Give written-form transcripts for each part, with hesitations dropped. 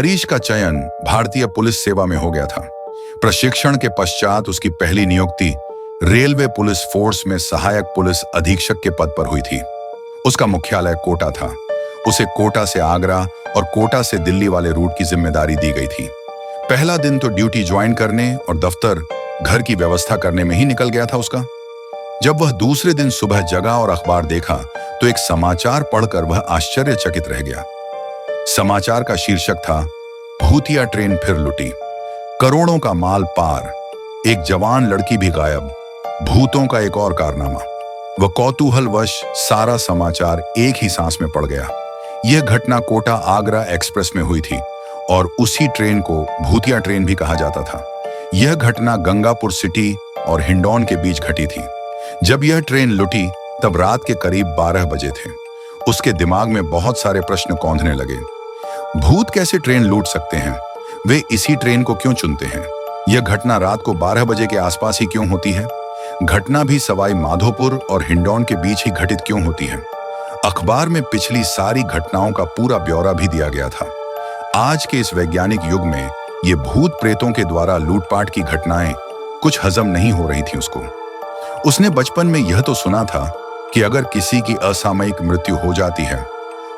हरीश का चयन भारतीय पुलिस सेवा में हो गया था। प्रशिक्षण के पश्चात उसकी पहली नियुक्ति रेलवे पुलिस फोर्स में सहायक पुलिस अधीक्षक के पद पर हुई थी। उसका मुख्यालय कोटा था। उसे कोटा से आगरा और कोटा से दिल्ली वाले रूट की जिम्मेदारी दी गई थी। पहला दिन तो ड्यूटी ज्वाइन करने और दफ्तर घर की व्यवस्था करने में ही निकल गया था उसका। जब वह दूसरे दिन सुबह जगा और अखबार देखा तो एक समाचार पढ़कर वह आश्चर्यचकित रह गया। समाचार का शीर्षक था, भूतिया ट्रेन फिर लुटी, करोड़ों का माल पार, एक जवान लड़की भी गायब, भूतों का एक और कारनामा। वह कौतूहलवश सारा समाचार एक ही सांस में पढ़ गया। यह घटना कोटा आगरा एक्सप्रेस में हुई थी और उसी ट्रेन को भूतिया ट्रेन भी कहा जाता था। यह घटना गंगापुर सिटी और हिंडौन के बीच घटी थी। जब यह ट्रेन लुटी तब रात के करीब 12 बजे थे। उसके दिमाग में बहुत सारे प्रश्न कौंधने लगे। भूत कैसे ट्रेन लूट सकते हैं? वे इसी ट्रेन को क्यों चुनते हैं? यह घटना रात को 12 बजे के आसपास ही क्यों होती है? घटना भी सवाई माधोपुर और हिंडौन के बीच ही घटित क्यों होती है? अखबार में पिछली सारी घटनाओं का पूरा ब्यौरा भी दिया गया था। आज के इस वैज्ञानिक युग में ये भूत प्रेतों के द्वारा लूटपाट की घटनाएं कुछ हजम नहीं हो रही थी उसको। उसने बचपन में यह तो सुना था कि अगर किसी की असामयिक मृत्यु हो जाती है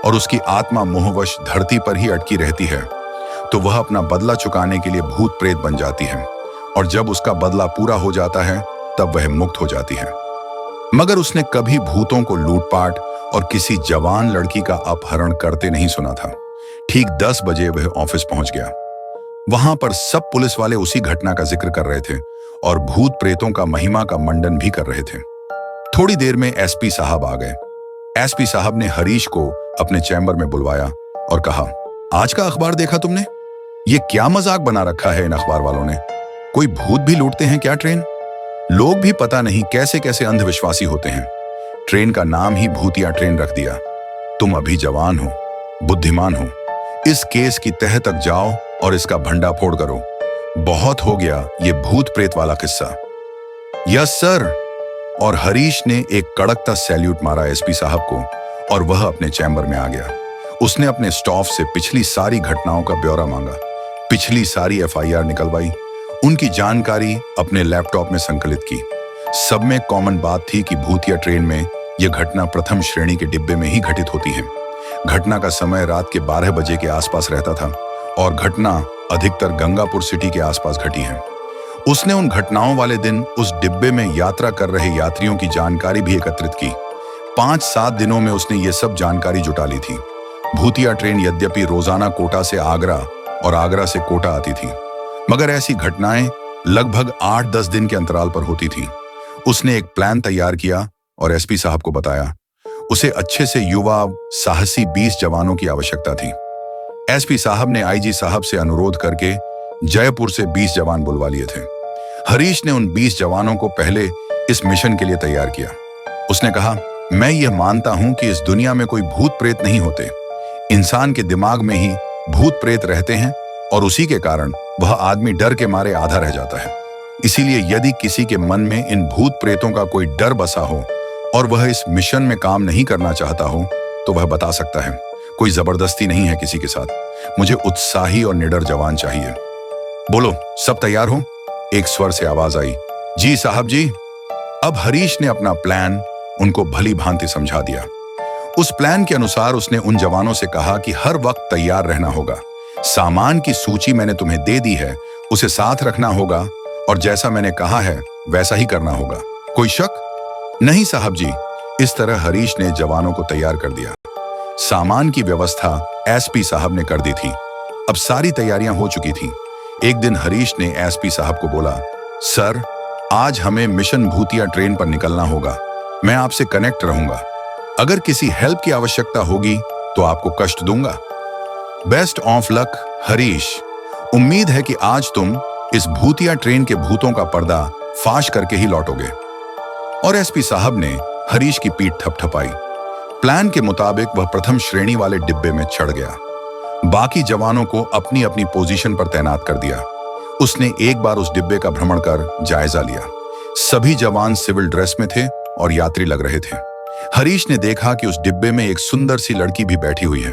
और उसकी आत्मा मोहवश धरती पर ही अटकी रहती है तो वह अपना बदला चुकाने के लिए भूत प्रेत बन जाती है, और जब उसका बदला पूरा हो जाता है तब वह मुक्त हो जाती है। मगर उसने कभी भूतों को लूटपाट और किसी जवान लड़की का अपहरण करते नहीं सुना था। ठीक 10 बजे वह ऑफिस पहुंच गया। वहां पर सब पुलिस वाले उसी घटना का जिक्र कर रहे थे और भूत प्रेतों का महिमा का मंडन भी कर रहे थे। थोड़ी देर में एसपी साहब आ गए। एसपी साहब ने हरीश को अपने चैम्बर में बुलवाया और कहा, आज का अखबार देखा तुमने? ये क्या मजाक बना रखा है इन अखबार वालों ने? कोई भूत भी लूटते हैं क्या ट्रेन? लोग भी पता नहीं कैसे कैसे अंधविश्वासी होते हैं। ट्रेन का नाम ही भूतिया ट्रेन रख दिया। तुम अभी जवान हो, बुद्धिमान हो, इस केस की तह तक जाओ और इसका भंडाफोड़ करो। बहुत हो गया ये भूत प्रेत वाला किस्सा। Yes sir. और हरीश ने एक कड़कता सैल्यूट मारा एसपी साहब को और वह अपने चैम्बर में आ गया। उसने अपने स्टाफ से पिछली सारी घटनाओं का ब्यौरा मांगा, पिछली सारी एफआईआर निकलवाई, उनकी जानकारी अपने लैपटॉप में संकलित की। सब में कॉमन बात थी कि भूतिया ट्रेन में यह घटना प्रथम श्रेणी के डिब्बे में ही घटित होती है। घटना का समय रात के 12 बजे के आसपास रहता था और घटना अधिकतर गंगापुर सिटी के आसपास घटी है। उसने उन घटनाओं वाले दिन उस डिब्बे में यात्रा कर रहे यात्रियों की जानकारी भी एकत्रित की। 5-7 दिनों में उसने ये सब जानकारी जुटा ली थी। भूतिया ट्रेन यद्यपि रोजाना कोटा से आगरा और आगरा से कोटा आती थी, मगर ऐसी घटनाएं लगभग 8-10 दिन के अंतराल पर होती थी। उसने एक प्लान तैयार किया और एसपी साहब को बताया। उसे अच्छे से युवा साहसी 20 जवानों की आवश्यकता थी। एसपी साहब ने आईजी साहब से अनुरोध करके जयपुर से 20 जवान बुलवा लिए थे। हरीश ने उन 20 जवानों को पहले इस मिशन के लिए तैयार किया। उसने कहा, मैं यह मानता हूं कि इस दुनिया में कोई भूत प्रेत नहीं होते। इंसान के दिमाग में ही भूत प्रेत रहते हैं और उसी के कारण वह आदमी डर के मारे आधा रह जाता है। इसीलिए यदि किसी के मन में इन भूत प्रेतों का कोई डर बसा हो और वह इस मिशन में काम नहीं करना चाहता हो तो वह बता सकता है। कोई जबरदस्ती नहीं है किसी के साथ। मुझे उत्साही और निडर जवान चाहिए। बोलो, सब तैयार हो? एक स्वर से आवाज आई, जी साहब जी। अब हरीश ने अपना प्लान उनको भली भांति समझा दिया। उस प्लान के अनुसार उसने उन जवानों से कहा कि हर वक्त तैयार रहना होगा। सामान की सूची मैंने तुम्हें दे दी है, उसे साथ रखना होगा और जैसा मैंने कहा है वैसा ही करना होगा। कोई शक? नहीं साहब जी। इस तरह हरीश ने जवानों को तैयार कर दिया। सामान की व्यवस्था एसपी साहब ने कर दी थी। अब सारी तैयारियां हो चुकी थीं। एक दिन हरीश ने एसपी साहब को बोला, सर, आज हमें मिशन भूतिया ट्रेन पर निकलना होगा। मैं आपसे कनेक्ट रहूंगा। अगर किसी हेल्प की आवश्यकता होगी तो आपको कष्ट दूंगा। Best of luck Harish. उम्मीद है कि आज तुम इस भूतिया ट्रेन के भूतों का पर्दा फाश करके ही लौटोगे। और एसपी साहब ने हरीश की पीठ थपथपाई। प्लान के मुताबिक वह प्रथम श्रेणी वाले डिब्बे में चढ़ गया। बाकी जवानों को अपनी अपनी पोजीशन पर तैनात कर दिया। उसने एक बार उस डिब्बे का भ्रमण कर जायजा लिया। सभी जवान सिविल ड्रेस में थे और यात्री लग रहे थे। हरीश ने देखा कि उस डिब्बे में एक सुंदर सी लड़की भी बैठी हुई है।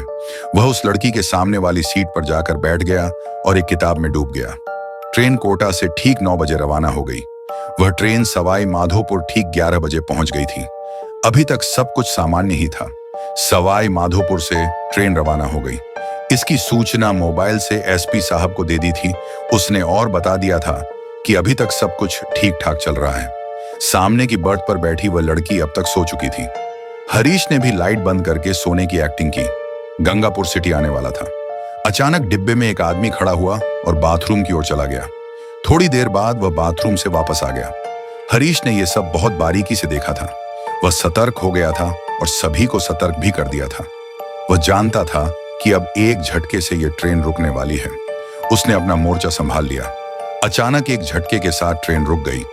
वह उस लड़की के सामने वाली सीट पर जाकर बैठ गया और एक किताब में डूब गया। ट्रेन कोटा से ठीक 9 बजे रवाना हो गई। वह ट्रेन सवाई माधोपुर ठीक 11 बजे पहुंच गई थी। अभी तक सब कुछ सामान्य ही था। सवाई माधोपुर से ट्रेन रवाना हो गई। इसकी सूचना मोबाइल से एसपी साहब को दे दी थी। उसने और बता दिया था कि अभी तक सब कुछ ठीक ठाक चल रहा है। सामने की बर्थ पर बैठी वह लड़की अब तक सो चुकी थी। हरीश ने भी लाइट बंद करके सोने की एक्टिंग की। गंगापुर सिटी आने वाला था। अचानक डिब्बे में एक आदमी खड़ा हुआ और बाथरूम की ओर चला गया। थोड़ी देर बाद वह बाथरूम से वापस आ गया। हरीश ने यह सब बहुत बारीकी से देखा था। वह सतर्क हो गया था और सभी को सतर्क भी कर दिया था। वह जानता था कि अब एक झटके से यह ट्रेन रुकने वाली है। उसने अपना मोर्चा संभाल लिया। अचानक एक झटके के साथ ट्रेन रुक गई।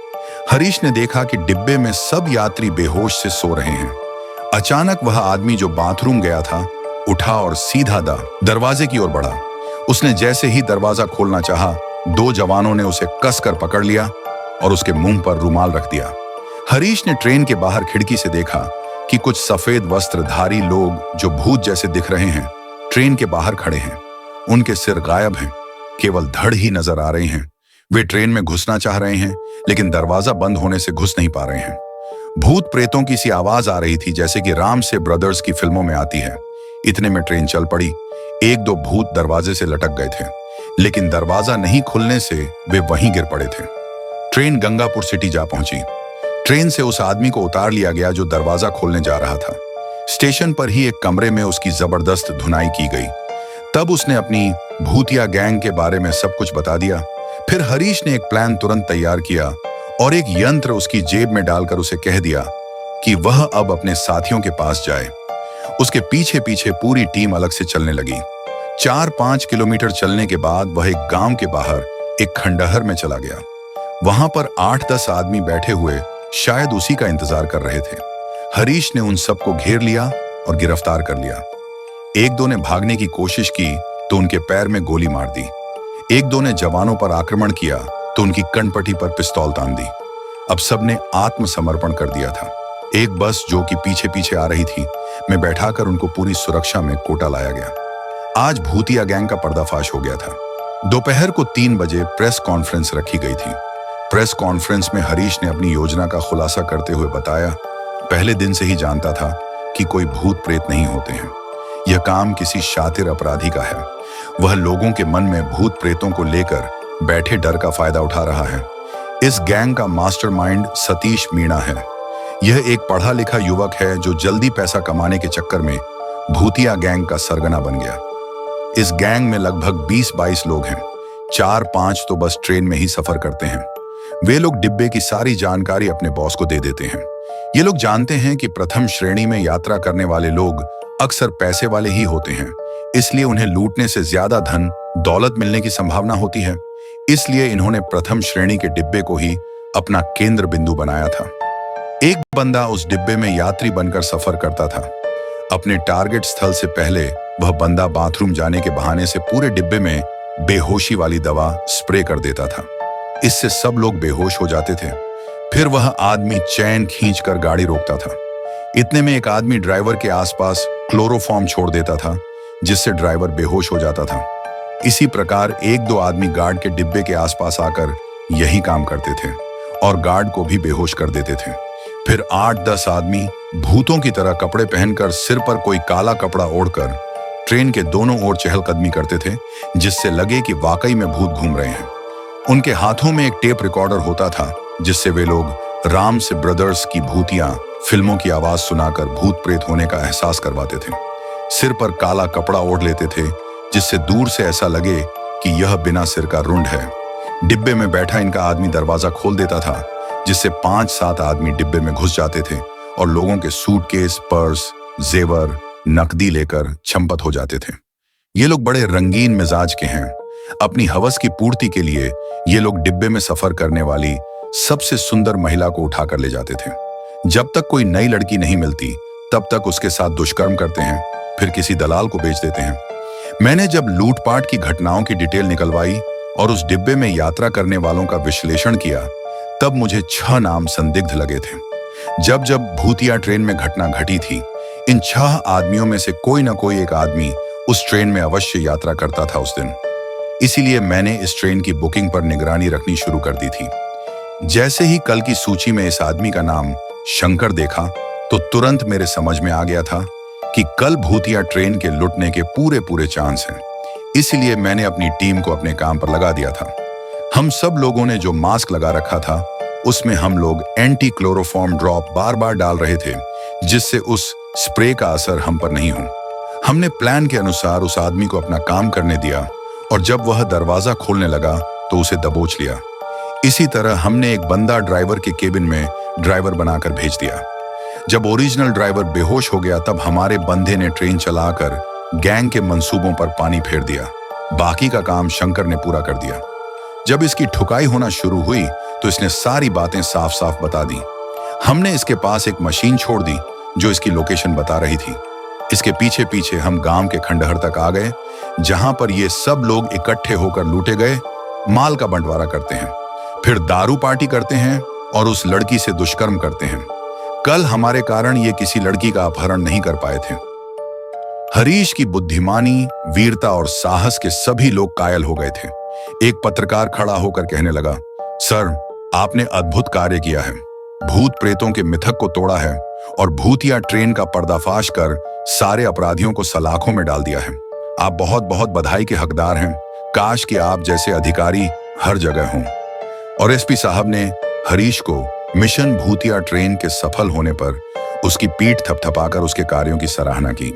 हरीश ने देखा कि डिब्बे में सब यात्री बेहोश से सो रहे हैं। अचानक वह आदमी जो बाथरूम गया था उठा और सीधा दरवाजे की ओर बढ़ा। उसने जैसे ही दरवाजा खोलना चाहा, 2 जवानों ने उसे कसकर पकड़ लिया और उसके मुंह पर रुमाल रख दिया। हरीश ने ट्रेन के बाहर खिड़की से देखा कि कुछ सफेद वस्त्रधारी लोग जो भूत जैसे दिख रहे हैं ट्रेन के बाहर खड़े हैं। उनके सिर गायब हैं, केवल धड़ ही नजर आ रहे हैं। वे ट्रेन में घुसना चाह रहे हैं लेकिन दरवाजा बंद होने से घुस नहीं पा रहे हैं। भूत प्रेतों की सी आवाज आ रही थी जैसे कि राम से ब्रदर्स की फिल्मों में आती है। इतने में ट्रेन चल पड़ी। 1-2 भूत दरवाजे से लटक गए थे लेकिन दरवाजा नहीं खुलने से वे वहीं गिर पड़े थे। ट्रेन गंगापुर सिटी जा पहुंची। ट्रेन से उस आदमी को उतार लिया गया जो दरवाजा खोलने जा रहा था। स्टेशन पर ही एक कमरे में उसकी जबरदस्त धुनाई की गई। तब उसने अपनी भूतिया गैंग के बारे में सब कुछ बता दिया। फिर हरीश ने एक प्लान तुरंत तैयार किया और एक यंत्र उसकी जेब में डालकर उसे कह दिया कि वह अब अपने साथियों के पास जाए। उसके पीछे पीछे पूरी टीम अलग से चलने लगी। 4-5 किलोमीटर चलने के बाद वह एक गांव के बाहर एक खंडहर में चला गया। वहां पर 8-10 आदमी बैठे हुए शायद उसी का इंतजार कर रहे थे। हरीश ने उन सबको घेर लिया और गिरफ्तार कर लिया। 1-2 ने भागने की कोशिश की तो उनके पैर में गोली मार दी। 1-2 ने जवानों पर आक्रमण किया तो उनकी कनपटी पर पिस्तौल तान दी। अब सबने आत्मसमर्पण कर दिया था। एक बस जो कि पीछे पीछे आ रही थी में बैठाकर उनको पूरी सुरक्षा में कोटा लाया गया। आज भूतिया गैंग का पर्दाफाश हो गया था। दोपहर को 3 बजे प्रेस कॉन्फ्रेंस रखी गई थी। प्रेस कॉन्फ्रेंस में हरीश ने अपनी योजना का खुलासा करते हुए बताया, पहले दिन से ही जानता था कि कोई भूत प्रेत नहीं होते हैं। यह काम किसी शातिर अपराधी का है। वह लोगों के मन में भूत प्रेतों को लेकर बैठे डर का फायदा उठा रहा है। इस गैंग का मास्टरमाइंड सतीश मीणा है। यह एक पढ़ा लिखा युवक है जो जल्दी पैसा कमाने के चक्कर में भूतिया गैंग का सरगना बन गया। इस गैंग में लगभग 20-22 लोग हैं। 4-5 तो बस ट्रेन में ही सफर करते हैं। वे लोग डिब्बे की सारी जानकारी अपने बॉस को दे देते हैं। ये लोग जानते हैं कि प्रथम श्रेणी में यात्रा करने वाले लोग अक्सर पैसे वाले ही होते हैं, इसलिए उन्हें लूटने से ज्यादा धन दौलत मिलने की संभावना होती है। इसलिए इन्होंने प्रथम श्रेणी के डिब्बे को ही अपना केंद्र बिंदु बनाया था। एक बंदा उस डिब्बे में यात्री बनकर सफर करता था। अपने टारगेट स्थल से पहले वह बंदा बाथरूम जाने के बहाने से पूरे डिब्बे में बेहोशी वाली दवा स्प्रे कर देता था। इससे सब लोग बेहोश हो जाते थे। फिर वह आदमी चैन खींचकर गाड़ी रोकता था। इतने में एक आदमी ड्राइवर के आसपास क्लोरोफॉर्म छोड़ देता था जिससे ड्राइवर बेहोश हो जाता था। इसी प्रकार 1-2 आदमी गार्ड के डिब्बे के आसपास आकर यही काम करते थे और गार्ड को भी बेहोश कर देते थे। फिर 8-10 आदमी भूतों की तरह कपड़े पहनकर सिर पर कोई काला कपड़ा ओढ़कर ट्रेन के दोनों ओर चहलकदमी करते थे जिससे लगे कि वाकई में भूत घूम रहे हैं। उनके हाथों में एक टेप रिकॉर्डर होता था जिससे वे लोग राम से ब्रदर्स की भूतियां फिल्मों की आवाज सुनाकर भूत प्रेत होने का एहसास करवाते थे। सिर पर काला कपड़ा ओढ़ लेते थे जिससे दूर से ऐसा लगे कि यह बिना सिर का रुंड है। डिब्बे में बैठा इनका आदमी दरवाजा खोल देता था जिससे 5-7 आदमी डिब्बे में घुस जाते थे और लोगों के सूटकेस, पर्स, जेवर, नकदी लेकर छंपत हो जाते थे। ये लोग बड़े रंगीन मिजाज के हैं। अपनी हवस की पूर्ति के लिए ये लोग डिब्बे में सफर करने वाली सबसे सुंदर महिला को उठाकर ले जाते थे। जब तक कोई नई लड़की नहीं मिलती तब तक उसके साथ दुष्कर्म करते हैं, फिर किसी दलाल को बेच देते हैं। मैंने जब लूटपाट की घटनाओं की डिटेल निकलवाई और उस डिब्बे में यात्रा करने वालों का विश्लेषण किया तब मुझे 6 नाम संदिग्ध लगे थे। जब जब भूतिया ट्रेन में घटना घटी थी, इन 6 आदमियों में से कोई ना कोई एक आदमी उस ट्रेन में अवश्य यात्रा करता था उस दिन। इसीलिए मैंने इस ट्रेन की बुकिंग पर निगरानी रखनी शुरू कर दी थी। जैसे ही कल की सूची में इस आदमी का नाम शंकर देखा तो तुरंत मेरे समझ में आ गया था कि कल भूतिया ट्रेन के लुटने के पूरे पूरे चांस हैं। इसलिए मैंने अपनी टीम को अपने काम पर लगा दिया था। हम सब लोगों ने जो मास्क लगा रखा था उसमें हम लोग एंटी क्लोरोफॉर्म ड्रॉप बार बार डाल रहे थे, जिससे उस स्प्रे का असर हम पर नहीं हो। हमने प्लान के अनुसार उस आदमी को अपना काम करने दिया और जब वह दरवाजा खोलने लगा तो उसे दबोच लिया। इसी तरह हमने एक बंदा ड्राइवर के केबिन में ड्राइवर बनाकर भेज दिया। जब ओरिजिनल ड्राइवर बेहोश हो गया तब हमारे बंदे ने ट्रेन चलाकर गैंग के मंसूबों पर पानी फेर दिया। बाकी का काम शंकर ने पूरा कर दिया। जब इसकी ठुकाई होना शुरू हुई तो इसने सारी बातें साफ साफ बता दी। हमने इसके पास एक मशीन छोड़ दी जो इसकी लोकेशन बता रही थी। इसके पीछे पीछे हम गांव के खंडहर तक आ गए, जहां पर ये सब लोग इकट्ठे होकर लूटे गए माल का बंटवारा करते हैं, फिर दारू पार्टी करते हैं और उस लड़की से दुष्कर्म करते हैं। कल हमारे कारण ये किसी लड़की का अपहरण नहीं कर पाए थे। हरीश की बुद्धिमानी, वीरता और साहस के सभी लोग कायल हो गए थे। एक पत्रकार खड़ा होकर कहने लगा, सर, आपने अद्भुत कार्य किया है। भूत प्रेतों के मिथक को तोड़ा है और भूतिया ट्रेन का पर्दाफाश कर सारे अपराधियों को सलाखों में डाल दिया है। आप बहुत बहुत बधाई के हकदार हैं। काश कि आप जैसे अधिकारी हर जगह हों। और एसपी साहब ने हरीश को मिशन भूतिया ट्रेन के सफल होने पर उसकी पीठ थपथपाकर उसके कार्यों की सराहना की।